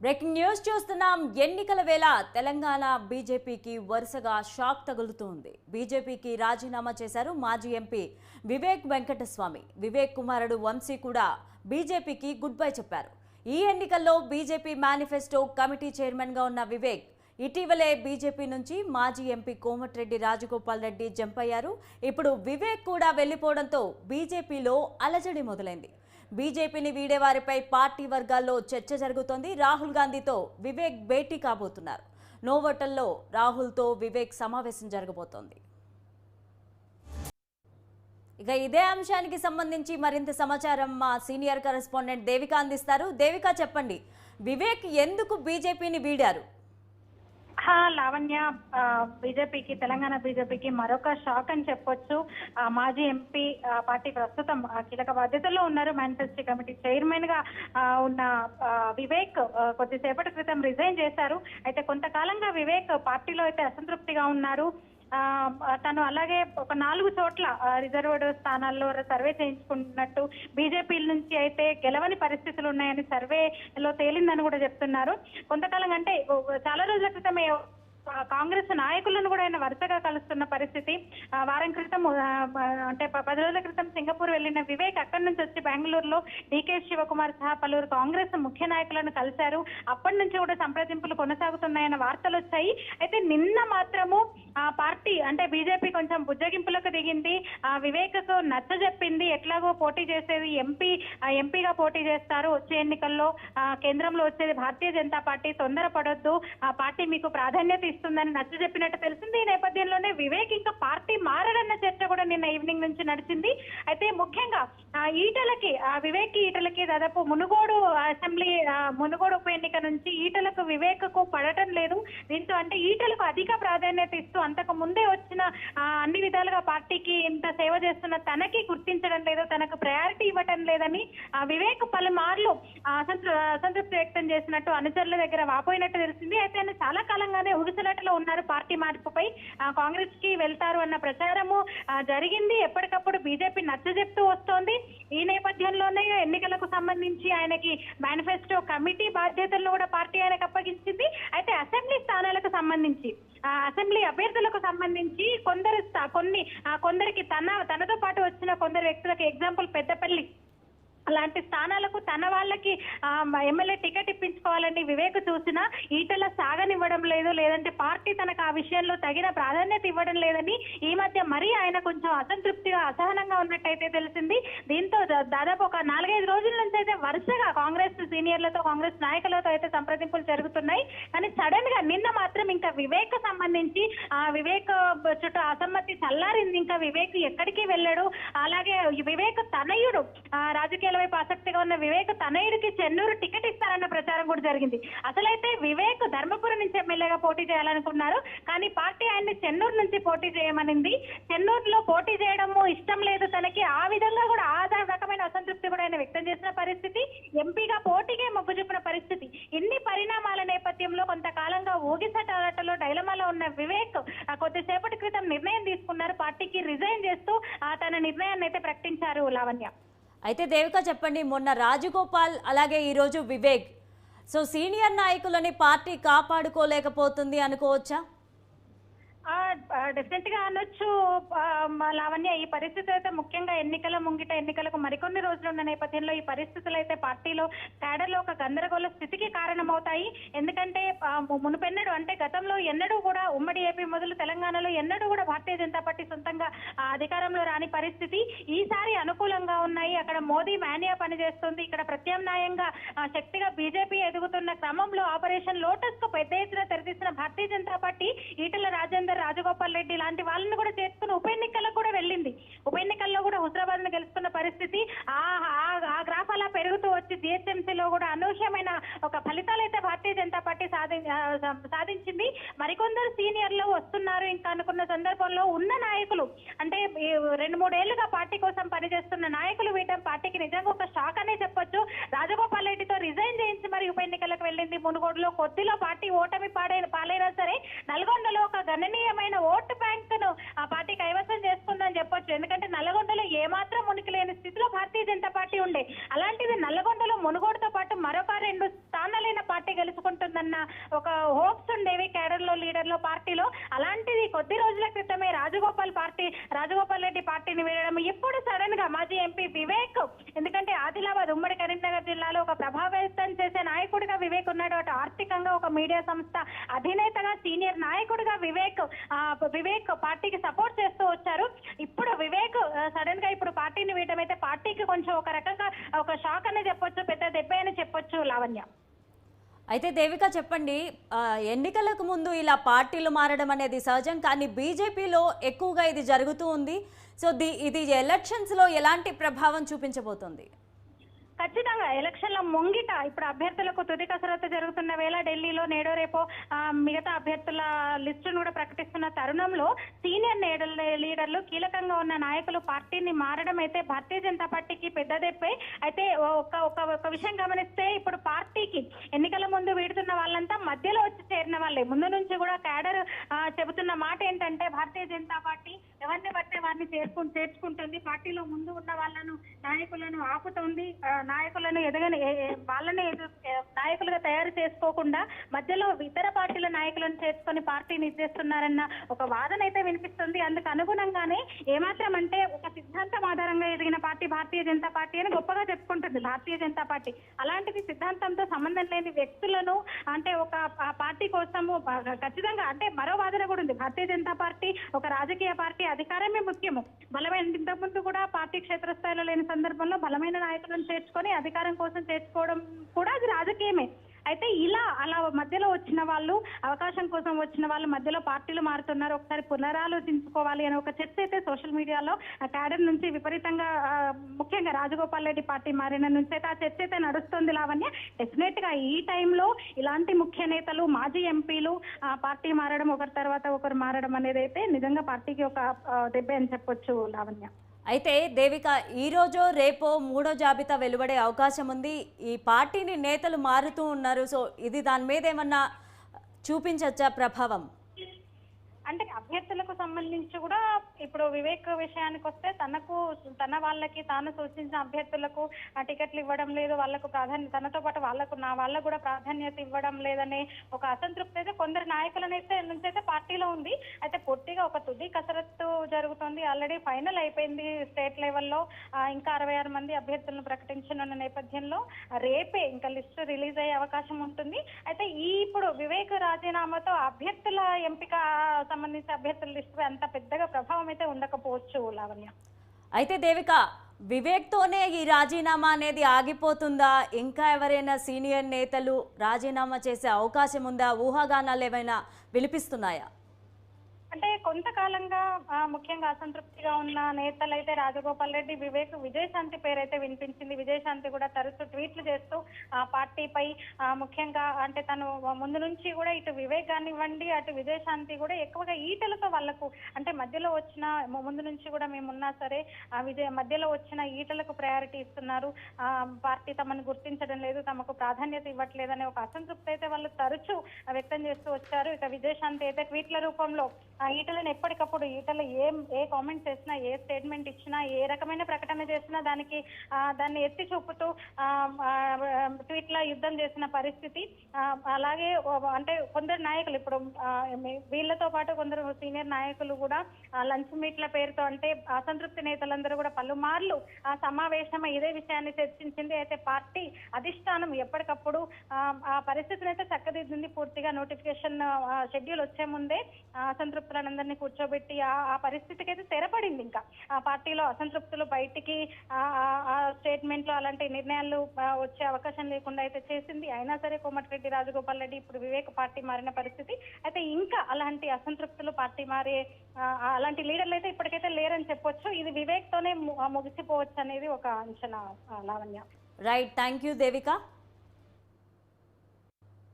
Breaking news చూస్తున్నాం. ఎన్నికల వేళ తెలంగాణ బీజేపీకి వరుసగా షాక్ తగులుతోంది. బీజేపీకి రాజీనామా చేశారు మాజీ ఎంపీ వివేక్ వెంకటస్వామి. వివేక్ కుమారుడు వంశీ కూడా బీజేపీకి గుడ్ బై చెప్పారు. ఈ ఎన్నికల్లో బీజేపీ మేనిఫెస్టో కమిటీ చైర్మన్ గా ఉన్న వివేక్ ఇటీవలే బీజేపీ నుంచి మాజీ ఎంపీ కోమటిరెడ్డి రాజగోపాల్ రెడ్డి జంప్ అయ్యారు. ఇప్పుడు వివేక్ కూడా వెళ్లిపోవడంతో బీజేపీలో అలజడి మొదలైంది. బీజేపీని వీడేవారిపై పార్టీ వర్గాల్లో చర్చ జరుగుతోంది. రాహుల్ గాంధీతో వివేక్ భేటీ కాబోతున్నారు. నోవోటల్లో రాహుల్తో వివేక్ సమావేశం జరగబోతోంది. ఇక ఇదే అంశానికి సంబంధించి మరింత సమాచారం మా సీనియర్ కరెస్పాండెంట్ దేవిక అందిస్తారు. దేవిక, చెప్పండి, వివేక్ ఎందుకు బీజేపీని వీడారు? లావణ్య, బీజేపీకి, తెలంగాణ బీజేపీకి మరొక షాక్ అని చెప్పొచ్చు. మాజీ ఎంపీ, పార్టీ ప్రస్తుతం కీలక బాధ్యతల్లో ఉన్నారు. మేనిఫెస్టో కమిటీ చైర్మన్ గా ఉన్న వివేక్ కొద్దిసేపటి క్రితం రిజైన్ చేశారు. అయితే కొంతకాలంగా వివేక్ పార్టీలో అయితే అసంతృప్తిగా ఉన్నారు. తను అలాగే ఒక 4 చోట్ల రిజర్వ్డ్ స్థానాల్లో సర్వే చేయించుకుంటున్నట్టు, బీజేపీ నుంచి అయితే గెలవని పరిస్థితులు ఉన్నాయని సర్వేలో తేలిందని కూడా చెప్తున్నారు. కొంతకాలం అంటే చాలా రోజుల క్రితమే కాంగ్రెస్ నాయకులను కూడా ఆయన వరుసగా కలుస్తున్న పరిస్థితి. వారం క్రితం అంటే 10 రోజుల క్రితం సింగపూర్ వెళ్లిన వివేక్ అక్కడి నుంచి వచ్చి బెంగళూరులో డీకే శివకుమార్ సహా పలువురు కాంగ్రెస్ ముఖ్య నాయకులను కలిశారు. అప్పటి నుంచి కూడా సంప్రదింపులు కొనసాగుతున్నాయన్న వార్తలు వచ్చాయి. అయితే నిన్న మాత్రము పార్టీ అంటే బీజేపీ కొంచెం బుజ్జగింపులకు దిగింది. వివేక్కు నచ్చజెప్పింది. ఎట్లాగో పోటీ చేసేది ఎంపీగా పోటీ చేస్తారు, వచ్చే ఎన్నికల్లో కేంద్రంలో వచ్చేది భారతీయ జనతా పార్టీ, తొందరపడొద్దు, ఆ పార్టీ మీకు ప్రాధాన్యత ఇస్తుందని నచ్చజెప్పినట్టు తెలిసింది. ఈ నేపథ్యంలోనే వివేక్ ఇంకా పార్టీ మారడన్న చర్చ కూడా నిన్న ఈవినింగ్ నుంచి నడిచింది. అయితే ముఖ్యంగా ఈటలకి దాదాపు మునుగోడు అసెంబ్లీ మునుగోడు ఉప ఎన్నిక నుంచి ఈటలకు వివేక్కు పడటం లేదు. దీంతో అంటే ఈటలకు అధిక ప్రాధాన్యత ఇస్తూ అంతకు ముందే వచ్చిన అన్ని విధాలుగా పార్టీకి ఇంత సేవ చేస్తున్న తనకి గుర్తించడం లేదు, తనకు ప్రయారిటీ ఇవ్వటం లేదని వివేక్ పలుమార్లు అసంతృప్తి వ్యక్తం చేసినట్టు అనుచరుల దగ్గర వాపోయినట్టు తెలిసింది. అయితే ఆయన చాలా కాలంగానే ఉరుసలటలో ఉన్నారు. పార్టీ మార్పుపై కాంగ్రెస్ కి వెళ్తారు అన్న ప్రచారము జరిగింది. ఎప్పటికప్పుడు బీజేపీ నచ్చజెప్తూ వస్తోంది. ఈ నేపథ్యంలోనే ఎన్నికలకు సంబంధించి ఆయనకి మేనిఫెస్టో కమిటీ బాధ్యతలను కూడా పార్టీ ఆయనకు అప్పగించింది. అయితే అసెంబ్లీ స్థానాలకు సంబంధించి, అసెంబ్లీ అభ్యర్థులకు సంబంధించి కొందరికి తనతో పాటు వచ్చిన కొందరు వ్యక్తులకు, ఎగ్జాంపుల్ పెద్దపల్లి అలాంటి స్థానాలకు తన వాళ్ళకి ఎమ్మెల్యే టికెట్ ఇప్పించుకోవాలని వివేక్ చూసినా ఈటల సాగనివ్వడం లేదు, లేదంటే పార్టీ తనకు ఆ విషయంలో తగిన ప్రాధాన్యత ఇవ్వడం లేదని ఈ మధ్య మరీ ఆయన కొంచెం అసంతృప్తిగా, అసహనంగా ఉన్నట్టయితే తెలిసింది. దీంతో దాదాపు ఒక 4-5 రోజుల నుంచి అయితే వరుసగా కాంగ్రెస్ సీనియర్లతో, కాంగ్రెస్ నాయకులతో అయితే సంప్రదింపులు జరుగుతున్నాయి. కానీ సడన్ గా నిన్న మాత్రం ఇంకా వివేక్ సంబంధించి వివేక్ చుట్టూ అసమ్మతి చల్లారింది. ఇంకా వివేక్ ఎక్కడికి వెళ్ళాడు. అలాగే వివేక్ తనయుడు, రాజకీయాల వైపు ఆసక్తిగా ఉన్న వివేక్ తనయుడికి చెన్నూరు టికెట్ ఇస్తారన్న ప్రచారం కూడా జరిగింది. అసలైతే వివేక్ ధర్మపురం నుంచి ఎమ్మెల్యేగా పోటీ చేయాలనుకున్నారు. కానీ పార్టీ ఆయన్ని చెన్నూరు నుంచి పోటీ చేయమనింది. చెన్నూరులో పోటీ చేయడము ఇష్టం లేదు తనకి. ఆ విధంగా కూడా రకమైన అసంతృప్తి కూడా ఆయన వ్యక్తం చేసిన పరిస్థితి. ఎంపీగా పోటీకే మొగ్గు చూపిన పరిస్థితి. ఇన్ని పరిణామాల నేపథ్యంలో కొంతకాలంగా ఊగిసటాటలో డైలమాలో ఉన్న వివేక్ కొద్దిసేపటి క్రితం నిర్ణయం తీసుకున్నారు. పార్టీకి రిజైన్ చేస్తూ తన నిర్ణయాన్ని అయితే ప్రకటించారు. లావణ్య, అయితే దేవిక, చెప్పండి, మొన్న రాజగోపాల్ అలాగే ఈరోజు వివేక్, సో సీనియర్ నాయకులని పార్టీ కాపాడుకోలేకపోతుంది అనుకోవచ్చా? డెఫినెట్ గా అనొచ్చు లావణ్య. ఈ పరిస్థితి అయితే ముఖ్యంగా ఎన్నికలకు మరికొన్ని రోజులు ఉన్న నేపథ్యంలో ఈ పరిస్థితులు అయితే పార్టీలో క్యాడర్లో ఒక గందరగోళ స్థితికి కారణమవుతాయి. ఎందుకంటే మునుపెన్నడూ, అంటే గతంలో ఎన్నడూ కూడా ఉమ్మడి ఏపీ మొదలు తెలంగాణలో ఎన్నడూ కూడా భారతీయ జనతా పార్టీ సొంతంగా అధికారంలో రాని పరిస్థితి. ఈసారి అనుకూలంగా ఉన్నాయి. అక్కడ మోదీ మానియా పనిచేస్తుంది. ఇక్కడ ప్రత్యామ్నాయంగా శక్తిగా బీజేపీ ఎదుగుతున్న క్రమంలో ఆపరేషన్ లోటస్ కు పెద్ద ఎత్తున తెరతీసిన భారతీయ జనతా పార్టీ ఈటల రాజగోపాల్ రెడ్డి లాంటి వాళ్ళని కూడా చేసుకుని ఉప ఎన్నికలకు కూడా వెళ్ళింది. ఉప ఎన్నికల్లో కూడా హుజరాబాద్ ను గెలుచుకున్న పరిస్థితి. ఆ గ్రాఫ్ అలా పెరుగుతూ వచ్చి జిహెచ్ఎంసీలో కూడా అనూహ్యమైన ఒక ఫలితాలు అయితే భారతీయ జనతా పార్టీ సాధించింది. మరికొందరు సీనియర్లు వస్తున్నారు ఇంకా అనుకున్న సందర్భంలో ఉన్న నాయకులు, అంటే 2-3 ఏళ్లుగా పార్టీ కోసం పనిచేస్తున్న నాయకులు వీటం పార్టీకి నిజంగా ఒక షాక్ అనే చెప్పొచ్చు. రాజగోపాల్ రెడ్డితో రిజైన్ చేయించి మరి ఉప ఎన్నికలకు వెళ్ళింది. మునుగోడులో కొద్దిలో పార్టీ ఓటమి పాలైనా సరే నల్గొండలో ఒక గణనీయమైన ఓటు బ్యాంక్ ను ఆ పార్టీ కైవసం చేసుకుందని చెప్పొచ్చు. ఎందుకంటే నల్గొండలో ఏమాత్రం ఉనికి లేని స్థితిలో భారతీయ జనతా పార్టీ ఉండే, అలాంటిది నల్గొండలో మునుగోడుతో పాటు మరొక 2 స్థానాలైన పార్టీ గెలుచుకుంటుందన్న ఒక హోప్స్ ఉండేవి కేడర్ లో, లీడర్ లో, పార్టీలో. అలాంటిది కొద్ది రోజుల క్రితమే రాజగోపాల్ రెడ్డి పార్టీని వీడడం, ఇప్పుడు సడన్ గా మాజీ ఎంపీ వివేక్, ఎందుకంటే ఆదిలాబాద్ ఉమ్మడి కరీంనగర్ జిల్లాలో ఒక ప్రభావితం చేసే నాయకుడిగా వివేక్ ఉన్నాడు. అటు ఆర్థికంగా ఒక మీడియా సంస్థ అధినేతగా, సీనియర్ నాయకుడిగా వివేక్ పార్టీకి సపోర్ట్ చేస్తూ వచ్చారు. ఇప్పుడు వివేక్ సడన్ గా ఇప్పుడు పార్టీని వీడడం అయితే పార్టీకి కొంచెం ఒక రకంగా ఒక షాక్ అని చెప్పొచ్చు, పెద్ద దెబ్బ అని చెప్పొచ్చు లావణ్య. అయితే దేవిక చెప్పండి, ఎన్నికలకు ముందు ఇలా పార్టీలు మారడం అనేది సహజం, కానీ బీజేపీలో ఎక్కువగా ఇది జరుగుతూ ఉంది. సో ఇది ఎలక్షన్స్లో ఎలాంటి ప్రభావం చూపించబోతోంది? ఖచ్చితంగా ఎలక్షన్ల ముంగిట ఇప్పుడు అభ్యర్థులకు తుది కసరత్తు జరుగుతున్న వేళ ఢిల్లీలో నేడో రేపో మిగతా అభ్యర్థుల లిస్టును కూడా ప్రకటిస్తున్న తరుణంలో సీనియర్ లీడర్లు, కీలకంగా ఉన్న నాయకులు పార్టీని మారడం అయితే భారతీయ జనతా పార్టీకి పెద్ద దెబ్బే. అయితే ఒక విషయం గమనిస్తే, ఇప్పుడు పార్టీకి ఎన్నికల ముందు వీడుతున్న వాళ్ళంతా మధ్యలో వచ్చి చేరిన వాళ్ళే. ముందు నుంచి కూడా క్యాడర్ చెబుతున్న మాట ఏంటంటే, భారతీయ జనతా పార్టీ ఎవరిని బట్టే వారిని చేర్చుకుంటుంది, పార్టీలో ముందు ఉన్న వాళ్ళను, నాయకులను ఆపుతుంది, నాయకులను నాయకులుగా తయారు చేసుకోకుండా మధ్యలో ఇతర పార్టీల నాయకులను చేర్చుకొని పార్టీని ఇచ్చేస్తున్నారన్న ఒక వాదన అయితే వినిపిస్తుంది. అందుకు అనుగుణంగానే ఏమాత్రం అంటే ఒక సిద్ధాంతం ఆధారంగా ఎదిగిన పార్టీ భారతీయ జనతా పార్టీ అని గొప్పగా చెప్పుకుంటుంది భారతీయ జనతా పార్టీ. అలాంటిది సిద్ధాంతంతో సంబంధం లేని వ్యక్తులను, అంటే ఒక పార్టీ కోసము ఖచ్చితంగా, అంటే మరో వాదన కూడా ఉంది. భారతీయ జనతా పార్టీ ఒక రాజకీయ పార్టీ, అధికారమే ముఖ్యము. బలమైన, ఇంతకుముందు కూడా పార్టీ క్షేత్రస్థాయిలో లేని సందర్భంలో బలమైన నాయకులను చేర్చుకొని అధికారం కోసం చేర్చుకోవడం కూడా అది రాజకీయమే. అయితే అలా మధ్యలో వచ్చిన వాళ్ళు, అవకాశం కోసం వచ్చిన వాళ్ళు మధ్యలో పార్టీలు మారుతున్నారు, ఒకసారి పునరాలోచించుకోవాలి అనే ఒక చర్చ అయితే సోషల్ మీడియాలో క్యాడర్ నుంచి విపరీతంగా, ముఖ్యంగా రాజగోపాల్ రెడ్డి పార్టీ మారిన నుంచి అయితే ఆ చర్చ అయితే నడుస్తుంది లావణ్య. డెఫినెట్ గా ఈ టైంలో ఇలాంటి ముఖ్య నేతలు, మాజీ ఎంపీలు పార్టీ మారడం, ఒకరి తర్వాత ఒకరు మారడం అనేది అయితే నిజంగా పార్టీకి ఒక దెబ్బ అని చెప్పొచ్చు లావణ్య. అయితే దేవిక, ఈరోజో రేపో మూడో జాబితా వెలువడే అవకాశం ఉంది. ఈ పార్టీని నేతలు మారుతూ ఉన్నారు. సో ఇది దాని మీద ఏమన్నా చూపించచ్చా ప్రభావం? అంటే అభ్యర్థులకు సంబంధించి కూడా ఇప్పుడు వివేక్ విషయానికి వస్తే, తన వాళ్ళకి తాను సూచించిన అభ్యర్థులకు టికెట్లు ఇవ్వడం లేదు, వాళ్ళకు ప్రాధాన్యత, తనతో పాటు వాళ్ళకు కూడా ప్రాధాన్యత ఇవ్వడం లేదనే ఒక అసంతృప్తి అయితే కొందరు నాయకులనైతే నుంచి అయితే పార్టీలో ఉంది. అయితే పూర్తిగా ఒక తుది కసరత్తు జరుగుతుంది. ఆల్రెడీ ఫైనల్ అయిపోయింది స్టేట్ లెవెల్లో. ఇంకా 66 మంది అభ్యర్థులను ప్రకటించనున్న నేపథ్యంలో రేపే ఇంకా లిస్టు రిలీజ్ అయ్యే అవకాశం ఉంటుంది. అయితే ఇప్పుడు వివేక్ రాజీనామాతో అభ్యర్థుల ఎంపిక సంబంధించి అభ్యర్థుల లిస్టు అంత పెద్దగా ప్రభావం అయితే ఉండకపోవచ్చు లావణ్య. అయితే దేవిక, వివేక్తోనే ఈ రాజీనామా అనేది ఆగిపోతుందా? ఇంకా ఎవరైనా సీనియర్ నేతలు రాజీనామా చేసే అవకాశం ఉందా? ఊహాగానాలు ఏమైనా వినిపిస్తున్నాయా? అంటే కొంతకాలంగా ముఖ్యంగా అసంతృప్తిగా ఉన్న నేతలు అయితే రాజగోపాల్ రెడ్డి, వివేక్, విజయశాంతి పేరైతే వినిపించింది. విజయశాంతి కూడా తరచూ ట్వీట్లు చేస్తూ పార్టీపై, ముఖ్యంగా అంటే తను ముందు నుంచి కూడా ఇటు వివేక్ కానివ్వండి, అటు విజయశాంతి కూడా ఎక్కువగా ఈటలతో వాళ్లకు, అంటే మధ్యలో వచ్చిన, ముందు నుంచి కూడా మేమున్నా సరే మధ్యలో వచ్చిన ఈటలకు ప్రయారిటీ ఇస్తున్నారు, పార్టీ తమను గుర్తించడం లేదు, తమకు ప్రాధాన్యత ఇవ్వట్లేదనే ఒక అసంతృప్తి అయితే వాళ్ళు తరచూ వ్యక్తం చేస్తూ వచ్చారు. ఇక విజయశాంతి అయితే ట్వీట్ల రూపంలో ఈటలను ఎప్పటికప్పుడు, ఈటలు ఏ కామెంట్ చేసినా, ఏ స్టేట్మెంట్ ఇచ్చినా, ఏ రకమైన ప్రకటన చేసినా దాన్ని ఎత్తి చూపుతూ ట్వీట్ల యుద్ధం చేసిన పరిస్థితి. అలాగే అంటే కొందరు నాయకులు, ఇప్పుడు వీళ్ళతో పాటు కొందరు సీనియర్ నాయకులు కూడా లంచ్ మీట్ల పేరుతో, అంటే అసంతృప్తి నేతలందరూ కూడా పలుమార్లు సమావేశమై ఇదే విషయాన్ని చర్చించింది. అయితే పార్టీ అధిష్టానం ఎప్పటికప్పుడు ఆ పరిస్థితిని అయితే చక్కదిద్దింది. పూర్తిగా నోటిఫికేషన్ షెడ్యూల్ వచ్చే ముందే అసంతృప్తులందరినీ కూర్చోబెట్టి ఆ పరిస్థితికి అయితే తెరపడింది. ఇంకా ఆ పార్టీలో అసంతృప్తులు బయటికి ఆ స్టేట్మెంట్ లో అలాంటి నిర్ణయాలు వచ్చే అవకాశం లేకుండా అయితే చేసింది. అయినా సరే కోమటిరెడ్డి రాజగోపాల్ రెడ్డి, ఇప్పుడు వివేక్ పార్టీ మారిన పరిస్థితి. అయితే ఇంకా అలాంటి అసంతృప్తులు పార్టీ మారే అలాంటి లీడర్లు అయితే ఇప్పటికైతే లేరని చెప్పొచ్చు. ఇది వివేక్ తోనే ముగిసిపోవచ్చు అనేది ఒక అంచనా Lavanya. Right, thank you Devika.